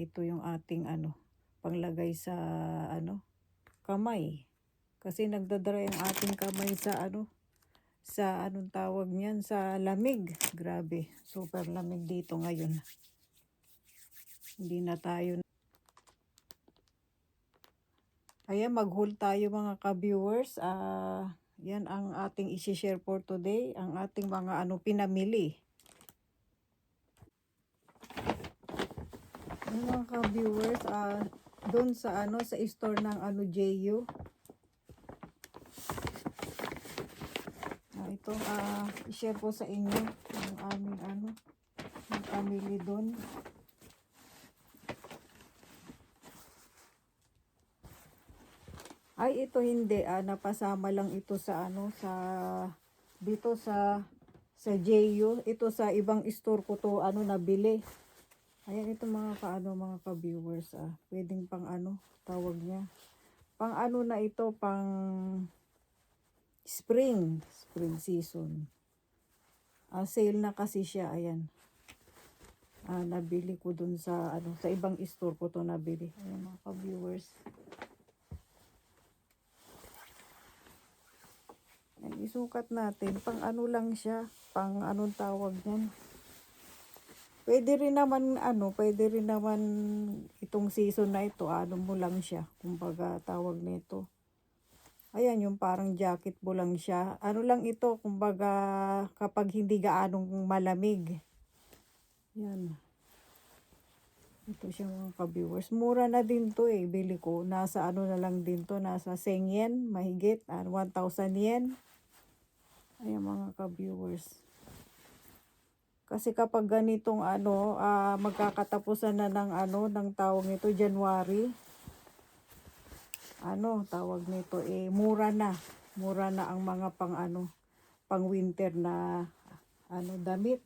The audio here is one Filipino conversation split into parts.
ito yung ating panglagay sa kamay. Kasi nagdadry ang ating kamay sa sa anong tawag niyan, sa lamig. Grabe, super lamig dito ngayon. Hindi na tayo. Ayan, mag-haul tayo mga ka-viewers. Yan ang ating i-share for today. Ang ating mga pinamili. Yung mga ka-viewers, doon sa sa store ng JU. Ito, i-share ko sa inyo yung aming yung pamili doon. Ay, ito hindi, napasama lang ito sa dito sa JU. Ito sa ibang store ko to nabili. Ayan, ito mga mga ka-viewers, pwedeng pang tawag niya. Pang na ito, pang spring season. Sale na kasi siya, ayan. Nabili ko dun sa sa ibang store ko to nabili. Ayan mga ka-viewers. Ayan, isukat natin, pang lang siya, pang anong tawag niyan. Pwede rin naman itong season na ito, mo lang siya, kumbaga tawag nito. Ayan, yung parang jacket mo lang siya. Lang ito, kumbaga kapag hindi gaanong malamig. Yan. Ito siya mga ka-viewers. Mura na din to bili ko. Nasa na lang din to, nasa 100 yen, mahigit, 1,000 yen. Ayan mga ka-viewers. Kasi kapag ganitong magkakatapusan na ng ng tawag nito, January. Tawag nito mura na. Mura na ang mga pang winter na damit.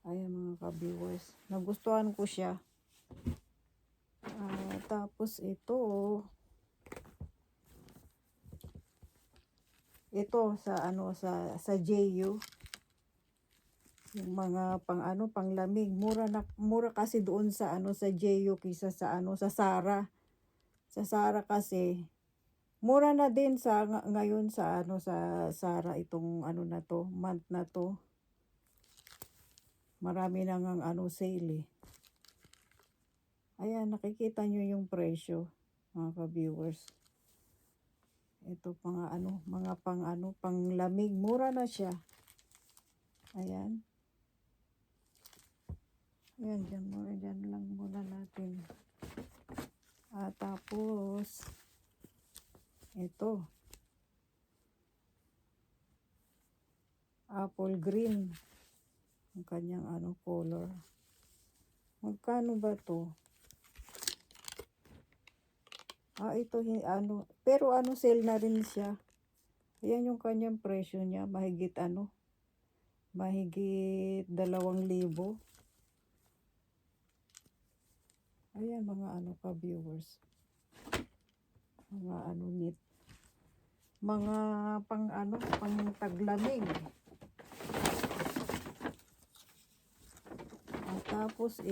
Ayan mga ka-viewers. Nagustuhan ko siya. Tapos ito sa JU. Yung mga pang lamig, mura kasi doon sa sa JU kaysa sa sa Zara. Sa Zara kasi mura na din sa ngayon sa sa Zara itong na to, month na to. Marami na ngang sale Ayan, nakikita nyo yung presyo, mga ka-viewers. Ito mga pang lamig, mura na siya. Ayan. Ayan, dyan lang muna natin. Tapos, ito. Apple green. Ang kanyang color. Magkano ba to? Ito, pero sale na rin siya. Ayan yung kanyang presyo niya, mahigit mahigit 2,000. Ayan mga ka-viewers. Mga knit. Mga pang taglamig. Tapos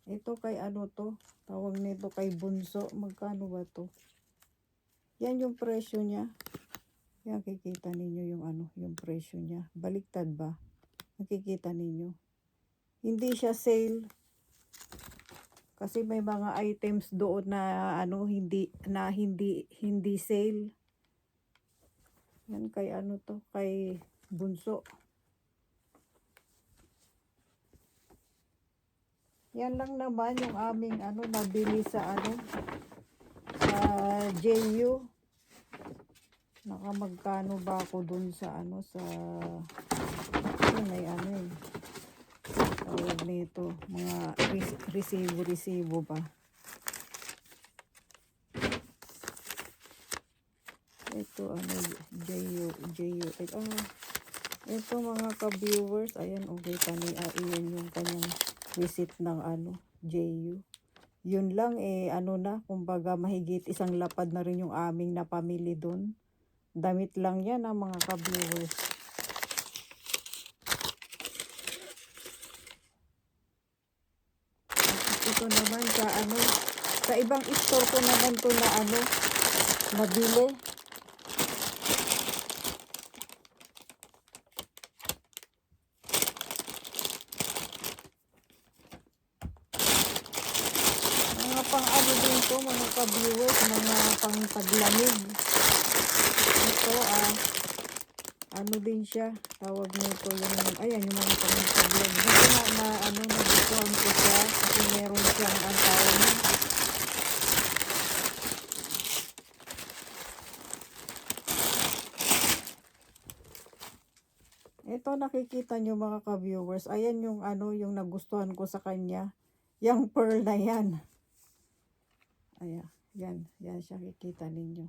ito kay to, tawag nito kay Bunso. Magkano ba to? Yan yung presyo niya. Yan, kikita ninyo yung presyo niya. Baliktad ba? Nakikita ninyo. Hindi siya sale. Kasi may mga items doon na hindi sale. Yan kay to, kay Bunso. Yan lang naman yung aming nabili sa sa JU. Nakamagkano ba ako dun sa sa may tawag nito, mga resibo ba. Ito JU. Ito mga ka-viewers, ayan, okay iyan yung kanyang receipt ng JU. Yun lang kumbaga mahigit isang lapad na rin yung aming napamili doon. Damit lang yan mga ka-viewers. ito naman sa ano, sa ibang store ko naman to na ano, nabili. Mga pang ano din to, mga ka-viewers, mga pang taglamig. Ito, ano din siya, tawag nito yung, ayan, yung mga pang taglamig. Kasi ano, nagustuhan ko siya, kasi meron siyang, ang tawag na, ito nakikita nyo mga ka-viewers, ayan yung ano, yung nagustuhan ko sa kanya, yung pearl na yan. Ayan, yan siya, kikita ninyo.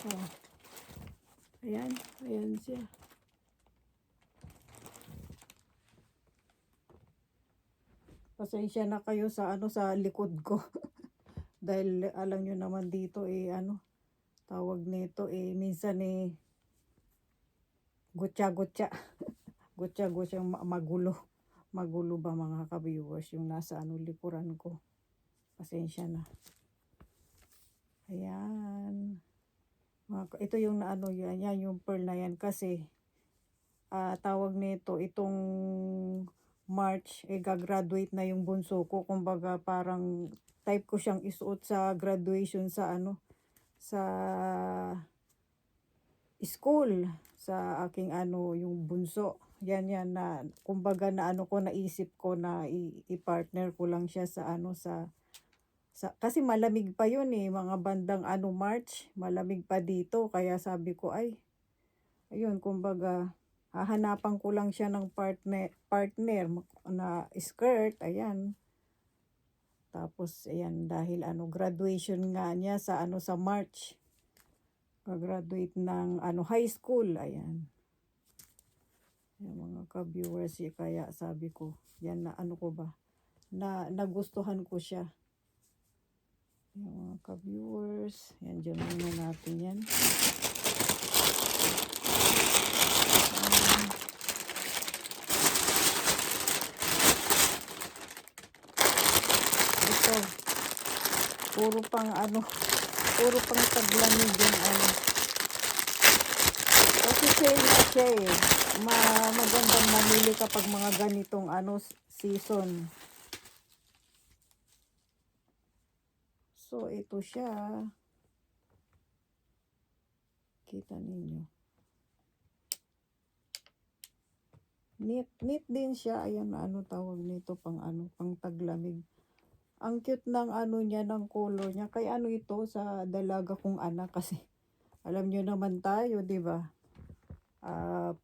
Oh. Ayan siya. Pasensya na kayo sa ano, sa likod ko. Dahil alam nyo naman dito ano, tawag nito minsan gutya-gutya. Gutya-gutya magulo. Magulo ba mga ka-viewers yung nasa ano likuran ko. Pasensya na. Ayan. Ito yung ano yan yung pearl na yan kasi tawag nito itong March gagraduate na yung bunso ko, kumbaga parang type ko siyang isuot sa graduation sa ano, sa school sa aking ano yung bunso. Yan na kumbaga na ano ko, naisip ko na i-partner ko lang siya sa ano sa kasi malamig pa yun mga bandang ano March, malamig pa dito, kaya sabi ko ayun, kumbaga hahanapan ko lang siya ng partner na skirt, ayan. Tapos ayan, dahil ano graduation nga niya sa ano sa March. Graduate ng ano high school, ayan. Yung mga ka-viewers kaya sabi ko, yan na ano ko ba, na nagustuhan ko siya. Yung mga ka-viewers, yan, dyan muna natin yan. Ito, puro pang ano, puro pang taglamig yung ano. Kasi sale na siya magandang mamili kapag mga ganitong ano season. So, ito siya. Kita ninyo. Neat din siya. Ayan na ano tawag nito, pang ano, pang taglamig. Ang cute ng ano niya, ng color niya. Kaya ano ito sa dalaga kong anak kasi alam niyo naman tayo, 'di ba?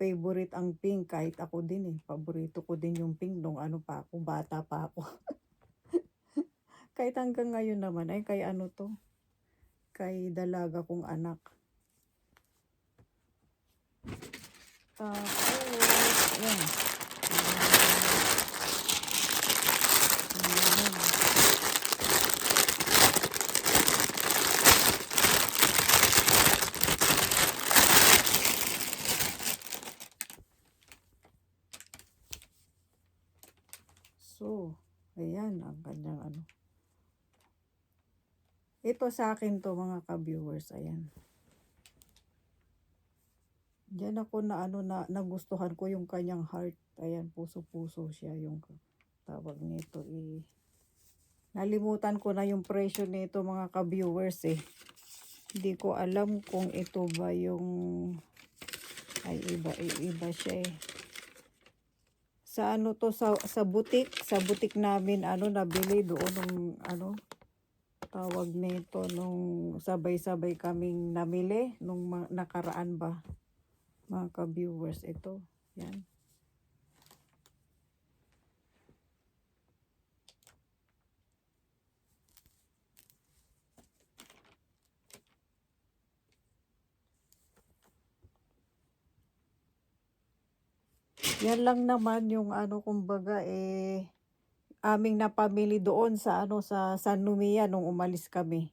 Favorite ang pink, kahit ako din paborito ko din yung pink nung ano pa ako, bata pa ako. Kahit hanggang ngayon naman kay ano to, kay dalaga kong anak. Tapos, yan. So, ayan ang kanyang ano. Ito sa akin to mga ka-viewers, ayan. Diyan ako na ano na nagustuhan ko yung kanyang heart. Ayan, puso-puso siya yung tawag nito Nalimutan ko na yung presyo nito mga ka-viewers Hindi ko alam kung ito ba yung iba siya Sa ano to sa butik namin ano nabili doon nung ano tawag nito nung sabay-sabay kaming namili nung nakaraan ba mga ka-viewers ito. Yan. Yan lang naman yung ano kumbaga aming napamili doon sa ano sa San Lumia nung umalis kami.